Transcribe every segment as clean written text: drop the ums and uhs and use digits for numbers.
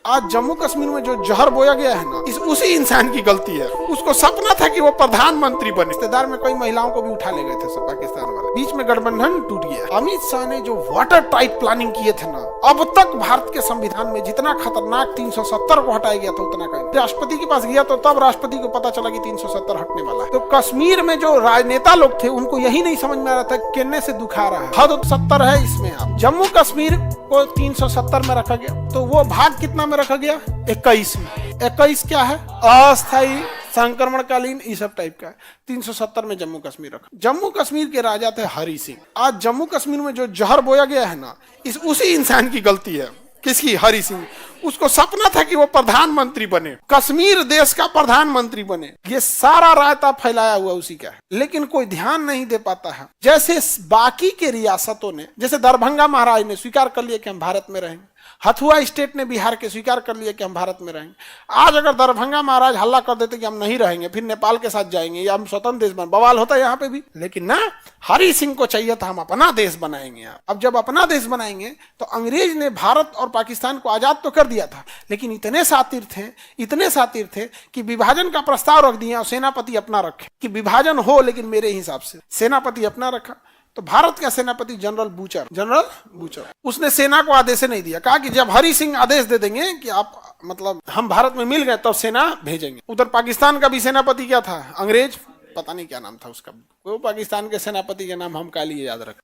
आज जम्मू कश्मीर में जो जहर बोया गया है ना, उसी इंसान की गलती है। उसको सपना था कि वो प्रधानमंत्री बने। रिश्तेदार में कई महिलाओं को भी उठा ले गए थे सब पाकिस्तान वाले। बीच में गठबंधन टूट गया। अमित शाह ने जो वाटर टाइट प्लानिंग किए थे ना, अब तक भारत के संविधान में जितना खतरनाक 370 को हटाया गया था उतना का राष्ट्रपति के पास गया तो तब राष्ट्रपति को पता चला कि 370 हटने वाला है। तो कश्मीर में जो राजनेता लोग थे उनको यही नहीं समझ में आ रहा था केन्ने से दुखा रहा है। हद 70 है इसमें। आप जम्मू कश्मीर को 370 में रखा गया तो वो भाग कितना में रखा गया? 21 में। 21 क्या है? अस्थायी, संक्रमणकालीन, इस सब टाइप का। 370 में जम्मू कश्मीर रखा। जम्मू कश्मीर के राजा थे हरि सिंह। आज जम्मू कश्मीर में जो जहर बोया गया है ना, उसी इंसान की गलती है। किसकी? हरि सिंह। उसको सपना था कि वो प्रधानमंत्री बने, कश्मीर देश का प्रधानमंत्री बने। ये सारा रायता फैलाया हुआ उसी का है, लेकिन कोई ध्यान नहीं दे पाता है। जैसे बाकी के रियासतों ने, जैसे दरभंगा महाराज ने स्वीकार कर लिया कि हम भारत में रहेंगे, हथुआ स्टेट ने बिहार के स्वीकार कर लिया कि हम भारत में रहेंगे। आज अगर दरभंगा महाराज हल्ला कर देते कि हम नहीं रहेंगे, फिर नेपाल के साथ जाएंगे या हम स्वतंत्र देश बन, बवाल होता है यहाँ पे भी। लेकिन ना, हरि सिंह को चाहिए था हम अपना देश बनाएंगे। अब जब अपना देश बनाएंगे तो अंग्रेज ने भारत और पाकिस्तान को आजाद तो कर दिया था, लेकिन इतने सातिर थे कि विभाजन का प्रस्ताव रख दिया और सेनापति अपना रखे कि विभाजन हो, लेकिन मेरे हिसाब से सेनापति अपना रखा। तो भारत का सेनापति जनरल बूचर उसने सेना को आदेश नहीं दिया। कहा कि जब हरि सिंह आदेश दे देंगे कि आप मतलब हम भारत में मिल गए तब सेना भेजेंगे। उधर पाकिस्तान का भी सेनापति क्या था? अंग्रेज, पता नहीं क्या नाम था उसका। वो पाकिस्तान के सेनापति के नाम हम काली याद रख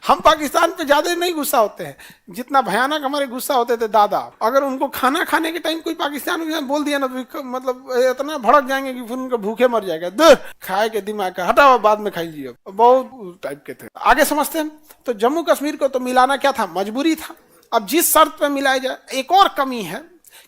हम पाकिस्तान पे ज्यादा नहीं गुस्सा होते हैं जितना भयानक हमारे गुस्सा होते थे दादा। अगर उनको खाना खाने के टाइम कोई पाकिस्तान में बोल दिया ना तो मतलब इतना भड़क जाएंगे कि फिर उनको भूखे मर जाएगा। खाए के दिमाग का हटाओ, बाद में खाई लीजिए। बहुत टाइप के थे। आगे समझते हैं। तो जम्मू कश्मीर को तो मिलाना क्या था? मजबूरी था। अब जिस शर्त पे मिलाया जाए, एक और कमी है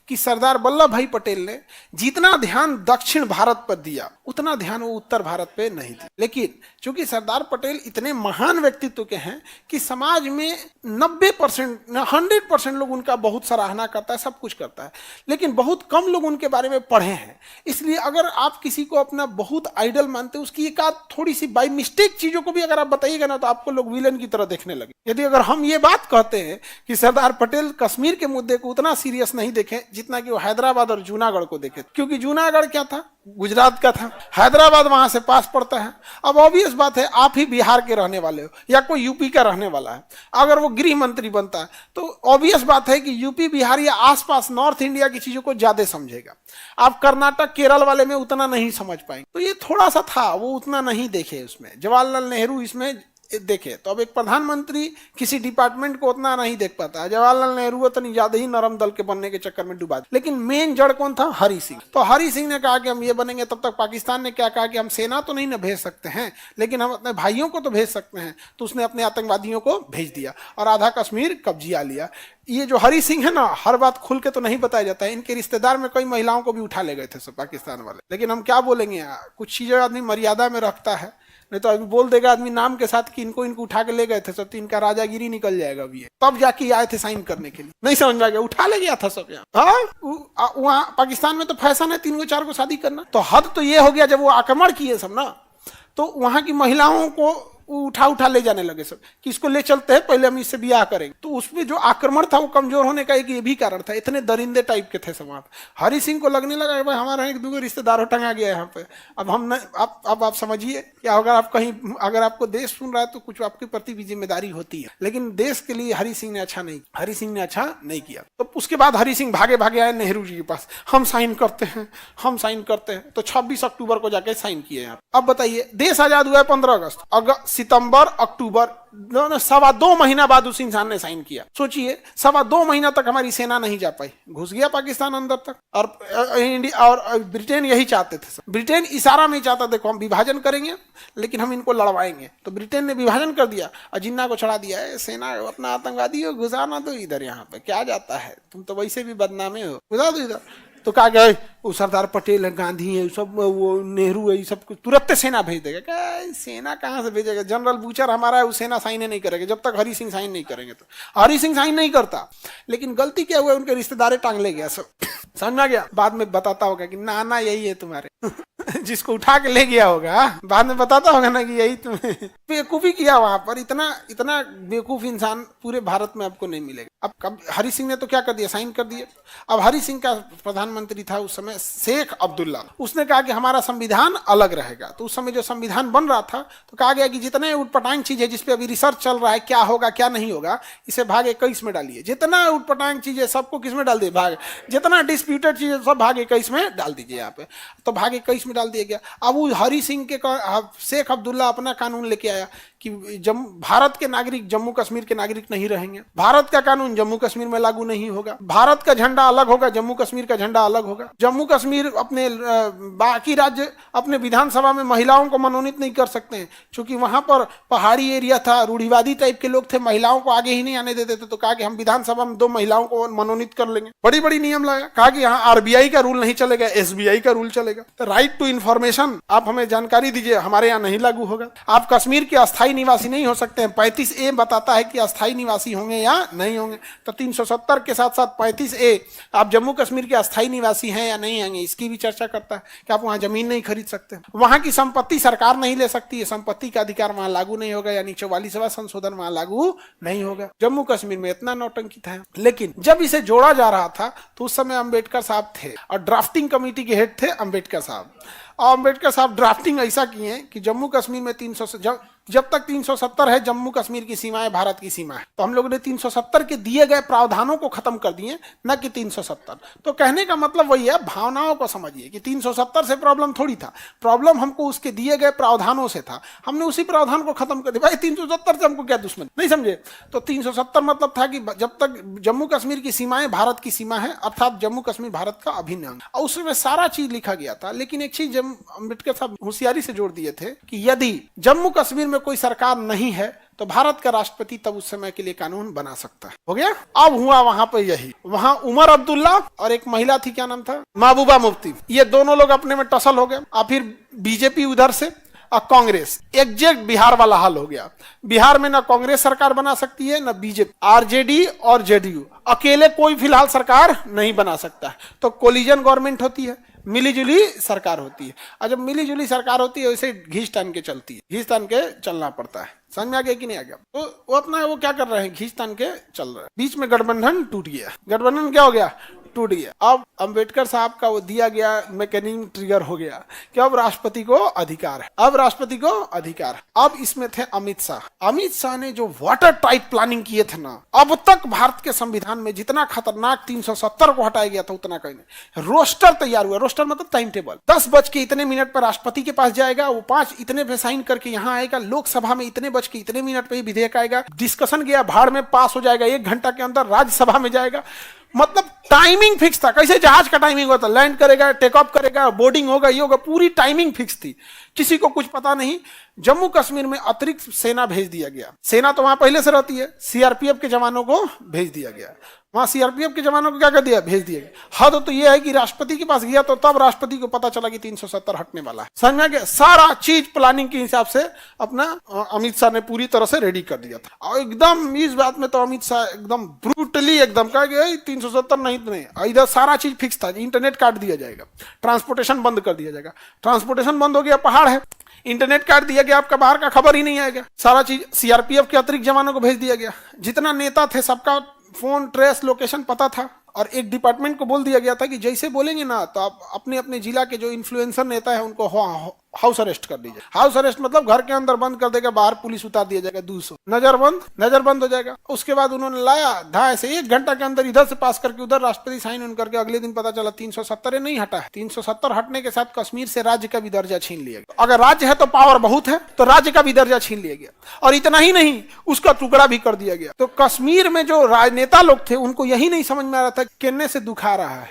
कि सरदार वल्लभ भाई पटेल ने जितना ध्यान दक्षिण भारत पर दिया उतना ध्यान वो उत्तर भारत पे नहीं दिया। लेकिन चूंकि सरदार पटेल इतने महान व्यक्तित्व के हैं कि समाज में 100% लोग उनका बहुत सराहना करता है, सब कुछ करता है, लेकिन बहुत कम लोग उनके बारे में पढ़े हैं। इसलिए अगर आप किसी को अपना बहुत आइडल मानते हैं, उसकी एक आध थोड़ी सी बाई मिस्टेक चीजों को भी अगर आप बताइएगा ना तो आपको लोग विलन की तरह देखने लगे। यदि अगर हम ये बात कहते हैं कि सरदार पटेल कश्मीर के मुद्दे को उतना सीरियस नहीं देखे जितना कि वो हैदराबाद और जूनागढ़ को देखे, क्योंकि जूनागढ़ क्या था? गुजरात का था। हैदराबाद वहां से पास पड़ता है। अब ऑब्वियस बात है, आप ही बिहार के रहने वाले हो या कोई यूपी का रहने वाला है, अगर वो गृह मंत्री बनता है तो ऑब्वियस बात है कि यूपी बिहार या आसपास नॉर्थ इंडिया की चीजों को ज्यादा समझेगा। आप कर्नाटक केरल वाले में उतना नहीं समझ पाएंगे। तो ये थोड़ा सा था, वो उतना नहीं देखे उसमें। जवाहरलाल नेहरू इसमें देखे। तो अब एक प्रधानमंत्री किसी डिपार्टमेंट को उतना नहीं देख पाता। जवाहरलाल नेहरू उतनी ज्यादा ही नरम दल के बनने के चक्कर में डूबा। लेकिन मेन जड़ कौन था? हरि सिंह। तो हरि सिंह ने कहा कि हम ये बनेंगे। तब तक पाकिस्तान ने क्या कहा कि हम सेना तो नहीं ना भेज सकते हैं, लेकिन हम अपने भाइयों को तो भेज सकते हैं। तो उसने अपने आतंकवादियों को भेज दिया और आधा कश्मीर कब्जिया लिया। ये जो हरि सिंह है ना, हर बात खुल के तो नहीं बताया जाता है। इनके रिश्तेदार में कई महिलाओं को भी उठा ले गए थे सब पाकिस्तान वाले। लेकिन हम क्या बोलेंगे, कुछ चीजें आदमी मर्यादा में रखता है, नहीं तो अभी बोल देगा आदमी नाम के साथ कि इनको उठा के ले गए थे सब, तो इनका राजागिरी निकल जाएगा अभी। तब जाके आए थे साइन करने के लिए, नहीं समझ में आ गया, उठा ले गया था सब यहाँ। वहाँ पाकिस्तान में तो फैशन है 3 4 को शादी करना। तो हद तो ये हो गया जब वो आक्रमण किए सब ना, तो वहां की महिलाओं को उठा ले जाने लगे सब कि इसको ले चलते हैं, पहले हम इससे ब्याह करेंगे। तो उसमें जो आक्रमण था वो कमजोर होने का एक ये भी कारण था। इतने दरिंदे टाइप के थे समाज। हरि सिंह को लगने लगा भाई हमारा एक दूसरे रिश्तेदारों टंगा गया यहाँ पे। अब हम न आप समझिए कि अगर आप कहीं, अगर आपको देश सुन रहा है तो कुछ आपके प्रति भी जिम्मेदारी होती है। लेकिन देश के लिए हरि सिंह ने अच्छा नहीं किया। तो उसके बाद हरि सिंह भागे आए नेहरू जी के पास, हम साइन करते हैं। तो 26 अक्टूबर को जाके साइन किए यहाँ। अब बताइए, देश आजाद हुआ है 15 अगस्त, सितंबर, अक्टूबर, 2.25 महीना बाद उस इंसान ने साइन किया। सोचिए, 2.25 महीना तक हमारी सेना नहीं जा पाई, घुस गया पाकिस्तान अंदर तक। और इंडिया और ब्रिटेन यही चाहते थे। ब्रिटेन इशारा में चाहता, देखो हम विभाजन करेंगे लेकिन हम इनको लड़वाएंगे। तो ब्रिटेन ने विभाजन कर दिया और जिन्ना को चढ़ा दिया है, सेना अपना आतंकवादी हो, घुसाना दो इधर, यहाँ पे क्या जाता है, तुम तो वैसे भी बदनामे हो, घुसा दो इधर। तो कहा गया वो सरदार पटेल है, गांधी है, सब वो नेहरू है, सब कुछ तुरंत सेना भेज देगा। क्या सेना कहाँ से भेजेगा? जनरल बूचर हमारा है, वो सेना साइन नहीं करेगा जब तक हरि सिंह साइन नहीं करेंगे। तो हरि सिंह साइन नहीं करता, लेकिन गलती क्या हुआ, उनके रिश्तेदार टांग ले गया सब समझ में आ गया। बाद में बताता होगा कि नाना यही है तुम्हारे जिसको उठा के ले गया होगा, बाद में बताता होगा ना कि यही तुम्हें बेवकूफी किया वहां पर। इतना इतना बेवकूफ इंसान पूरे भारत में आपको नहीं मिलेगा। अब कब हरि सिंह ने तो क्या कर दिया, साइन कर दिए। अब हरि सिंह का प्रधानमंत्री था उस समय शेख अब्दुल्ला, उसने कहा कि हमारा संविधान अलग रहेगा। तो उस समय जो संविधान बन रहा था तो कहा गया कि जितने उटपटांग चीज है जिसपे अभी रिसर्च चल रहा है, क्या होगा क्या नहीं होगा, इसे भाग 21 में डालिए। जितना उटपटांग चीज है सबको किसमें डाल दिए, भाग, जितना डिस्प्यूटेड चीज है सब भाग 21 में डाल दीजिए यहाँ पे। तो भाग 21 में डाल दिया गया। अब वो हरि सिंह के शेख अब्दुल्ला अपना कानून लेके आया कि भारत के नागरिक जम्मू कश्मीर के नागरिक नहीं रहेंगे, भारत का कानून जम्मू कश्मीर में लागू नहीं होगा, भारत का झंडा अलग होगा, जम्मू कश्मीर का झंडा अलग होगा, जम्मू कश्मीर अपने बाकी राज्य अपने विधानसभा में महिलाओं को मनोनीत नहीं कर सकते हैं, क्योंकि वहां पर पहाड़ी एरिया था, रूढ़िवादी टाइप के लोग थे, महिलाओं को आगे ही नहीं आने देते थे। तो कहा कि हम विधानसभा में 2 महिलाओं को मनोनीत कर लेंगे। बड़ी बड़ी नियम लाया। कहा कि यहाँ RBI का रूल नहीं चलेगा, SBI का रूल चलेगा। राइट टू इन्फॉर्मेशन, आप हमें जानकारी दीजिए, हमारे यहाँ नहीं लागू होगा। आप कश्मीर के अस्थायी निवासी नहीं हो सकते हैं। 35A बताता है कि अस्थायी निवासी होंगे या नहीं होंगे। तो 370 के साथ साथ 35A आप जम्मू कश्मीर के अस्थायी निवासी हैं या नहीं होंगे, इसकी भी चर्चा करता है कि आप वहां जमीन नहीं खरीद सकते, वहां की संपत्ति सरकार नहीं ले सकती है, संपत्ति का अधिकार वहां लागू नहीं होगा, यानी 44वां संशोधन वहां लागू नहीं होगा। जम्मू कश्मीर में इतना नौटंकी था। लेकिन जब इसे जोड़ा जा रहा था तो उस समय अंबेडकर साहब थे और ड्राफ्टिंग कमेटी के हेड थे अंबेडकर साहब। और अंबेडकर साहब ड्राफ्टिंग ऐसा किए कि जम्मू कश्मीर में 300 जब तक 370 है जम्मू कश्मीर की सीमाएं भारत की सीमा है, तो हम लोगों ने 370 के दिए गए प्रावधानों को खत्म कर दिए, न कि 370। तो कहने का मतलब वही है, भावनाओं को समझिए कि 370 से प्रॉब्लम थोड़ी था, प्रॉब्लम हमको उसके दिए गए प्रावधानों से था। हमने उसी प्रावधान को खत्म कर दिया। भाई 370 से हमको क्या दुश्मन, नहीं समझे। तो 370 मतलब था कि जब तक जम्मू कश्मीर की सीमाएं भारत की सीमा है, अर्थात जम्मू कश्मीर भारत का अभिन्न अंग, और उसमें सारा चीज लिखा गया था। लेकिन एक चीज अम्बेडकर साहब होशियारी से जोड़ दिए थे कि यदि जम्मू कश्मीर में कोई सरकार नहीं है तो भारत का राष्ट्रपति तब उस समय के लिए कानून बना सकता है। हो गया। अब हुआ वहां पर यही, वहां उमर अब्दुल्ला और एक महिला थी, क्या नाम था, महबूबा मुफ्ती, ये दोनों लोग अपने में टसल हो गए। और फिर बीजेपी उधर से और कांग्रेस, एग्जैक्ट बिहार वाला हाल हो गया। बिहार में ना कांग्रेस सरकार बना सकती है ना बीजेपी, आरजेडी और जेडीयू अकेले कोई फिलहाल सरकार नहीं बना सकता है। तो कोलिजन गवर्नमेंट होती है, मिलीजुली सरकार होती है। और जब मिलीजुली सरकार होती है वैसे घींच तान के चलती है, घींच तान के चलना पड़ता है। समझ में आ गया कि नहीं आ गया। तो वो अपना वो क्या कर रहे हैं, घींच तान के चल रहे हैं। बीच में गठबंधन टूट गया। गठबंधन क्या हो गया, टूट गया। अब अंबेडकर साहब का वो दिया गया मैकेनिज्म ट्रिगर हो गया कि अब राष्ट्रपति को अधिकार है, अब राष्ट्रपति को अधिकार है। अब इसमें थे अमित शाह। अमित शाह ने जो वाटर टाइट प्लानिंग किए थे ना, अब तक भारत के संविधान में जितना खतरनाक 370 को हटाया गया था उतना कहीं नहीं। रोस्टर तैयार हुआ, रोस्टर मतलब टाइम टेबल। 10 बज के इतने मिनट पर राष्ट्रपति के पास जाएगा, वो 5 इतने पे साइन करके यहाँ आएगा, लोकसभा में इतने बज के इतने मिनट पे ही विधेयक आएगा, डिस्कशन गया भाड़ में, पास हो जाएगा 1 घंटा के अंदर, राज्यसभा में जाएगा। मतलब टाइमिंग फिक्स था, कैसे जहाज का टाइमिंग होता, लैंड करेगा, टेक ऑफ करेगा, बोर्डिंग होगा, ये होगा, पूरी टाइमिंग फिक्स थी, किसी को कुछ पता नहीं। जम्मू कश्मीर में अतिरिक्त सेना भेज दिया गया। सेना तो वहां पहले से रहती है, सीआरपीएफ के जवानों को भेज दिया गया। वहां सीआरपीएफ के जवानों को क्या कर दिया, भेज दिया गया। हद तो यह है कि राष्ट्रपति के पास गया तो तब राष्ट्रपति को पता चला कि 370 हटने वाला है। समझ में आ गया। सारा चीज प्लानिंग के हिसाब से अपना अमित शाह ने पूरी तरह से रेडी कर दिया था। और एकदम इस बात में तो अमित शाह एकदम ब्रूटली एकदम कहा कि 370 नहीं तो नहीं, इधर सारा चीज फिक्स था। इंटरनेट काट दिया जाएगा, ट्रांसपोर्टेशन बंद कर दिया जाएगा। ट्रांसपोर्टेशन बंद हो गया, पहाड़ है, इंटरनेट काट दिया गया, आपका बाहर का खबर ही नहीं आएगा। सारा चीज सीआरपीएफ के अतिरिक्त जवानों को भेज दिया गया। जितना नेता थे सबका फोन ट्रेस लोकेशन पता था। और एक डिपार्टमेंट को बोल दिया गया था कि जैसे बोलेंगे ना तो आप अपने अपने जिला के जो इन्फ्लुएंसर नेता है उनको हाउस अरेस्ट कर दीजिए। हाउस अरेस्ट मतलब घर के अंदर बंद कर देगा, बाहर पुलिस उतार दिया जाएगा 200, नजरबंद हो जाएगा। उसके बाद उन्होंने लाया ढाई से 1 घंटा के अंदर इधर से पास करके उधर राष्ट्रपति साइन उन करके अगले दिन पता चला 370 नहीं हटा है। 370 हटने के साथ कश्मीर से राज्य का भी दर्जा छीन लिया गया। अगर राज्य है तो पावर बहुत है, तो राज्य का भी दर्जा छीन लिया गया। और इतना ही नहीं, उसका टुकड़ा भी कर दिया गया। तो कश्मीर में जो राजनेता लोग थे उनको यही नहीं समझ में आ रहा था किन्ने से दुखा रहा है,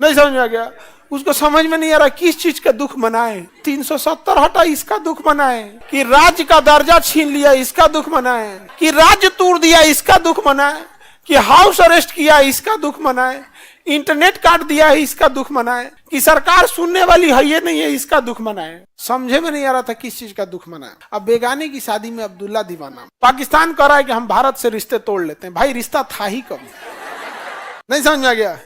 नहीं समझ में आ गया। उसको समझ में नहीं आ रहा किस चीज का दुख मनाए। 370 हटा इसका दुख मनाए, कि राज्य का दर्जा छीन लिया इसका दुख मनाए, कि राज्य तोड़ दिया इसका दुख मनाए, कि हाउस अरेस्ट किया इसका दुख मनाए, इंटरनेट काट दिया है इसका दुख मनाए, कि सरकार सुनने वाली है ये नहीं है इसका दुख मनाए। समझे में नहीं आ रहा था किस चीज का दुख मनाए। अब बेगाने की शादी में अब्दुल्ला दीवाना। पाकिस्तान कह रहा है कि हम भारत से रिश्ते तोड़ लेते हैं। भाई रिश्ता था ही कभी, नहीं समझ में आ गया।